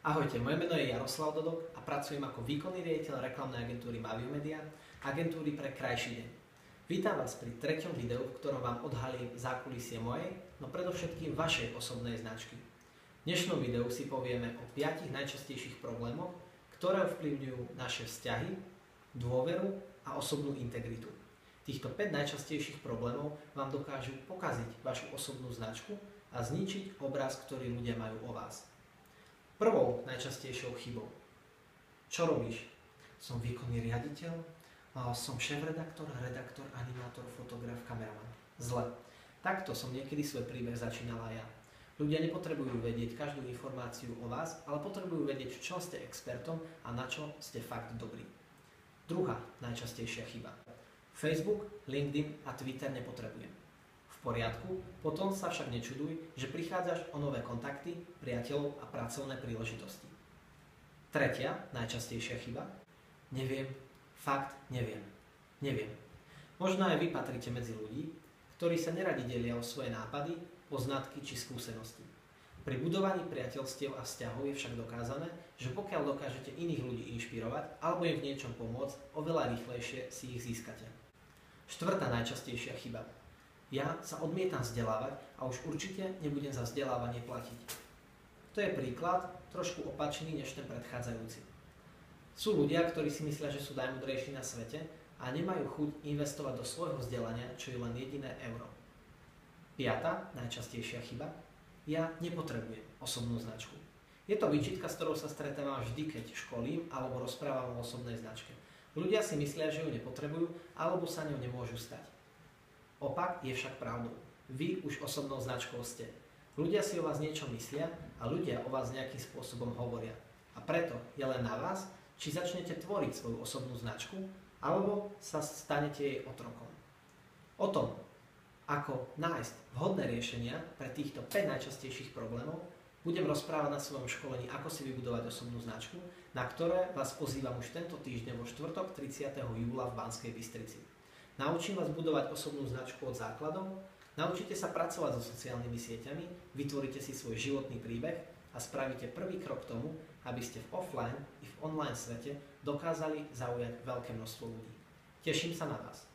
Ahojte, moje meno je Jaroslav Dodok a pracujem ako výkonný riaditeľ reklamnej agentúry Mavio Media, agentúry pre krajší deň. Vítam vás pri treťom videu, v ktorom vám odhalím zákulisie mojej, no predovšetkým vašej osobnej značky. V dnešnom videu si povieme o 5 najčastejších problémoch, ktoré ovplyvňujú naše vzťahy, dôveru a osobnú integritu. Týchto 5 najčastejších problémov vám dokážu pokaziť vašu osobnú značku a zničiť obraz, ktorý ľudia majú o vás. Prvou najčastejšou chybou. Čo robíš? Som výkonný riaditeľ, som šéfredaktor, redaktor, animátor, fotograf, kameraman. Zle. Takto som niekedy svoj príbeh začínala ja. Ľudia nepotrebujú vedieť každú informáciu o vás, ale potrebujú vedieť, v čom ste expertom a na čo ste fakt dobrí. Druhá najčastejšia chyba. Facebook, LinkedIn a Twitter nepotrebujem. V poriadku, potom sa však nečuduj, že prichádzaš o nové kontakty, priateľov a pracovné príležitosti. Tretia najčastejšia chyba. Neviem, fakt neviem. Neviem. Možno aj vy patríte medzi ľudí, ktorí sa neradi delia o svoje nápady, poznatky či skúsenosti. Pri budovaní priateľstiev a vzťahov je však dokázané, že pokiaľ dokážete iných ľudí inšpirovať alebo im v niečom pomôcť, oveľa rýchlejšie si ich získate. Štvrtá najčastejšia chyba. Ja sa odmietam vzdelávať a už určite nebudem za vzdelávanie platiť. To je príklad trošku opačný než ten predchádzajúci. Sú ľudia, ktorí si myslia, že sú najmudrejší na svete a nemajú chuť investovať do svojho vzdelania, čo je len jediné euro. Piata najčastejšia chyba. Ja nepotrebujem osobnú značku. Je to výčitka, s ktorou sa stretávam vždy, keď školím alebo rozprávam o osobnej značke. Ľudia si myslia, že ju nepotrebujú alebo sa ňou nemôžu stať. Opak je však pravdou. Vy už osobnou značkou ste. Ľudia si o vás niečo myslia a ľudia o vás nejakým spôsobom hovoria. A preto je len na vás, či začnete tvoriť svoju osobnú značku, alebo sa stanete jej otrokom. O tom, ako nájsť vhodné riešenia pre týchto 5 najčastejších problémov, budem rozprávať na svojom školení Ako si vybudovať osobnú značku, na ktoré vás pozývam už tento týždeň vo štvrtok 30. júla v Banskej Bystrici. Naučím vás budovať osobnú značku od základov, naučíte sa pracovať so sociálnymi sieťami, vytvoríte si svoj životný príbeh a spravíte prvý krok k tomu, aby ste v offline i v online svete dokázali zaujať veľké množstvo ľudí. Teším sa na vás.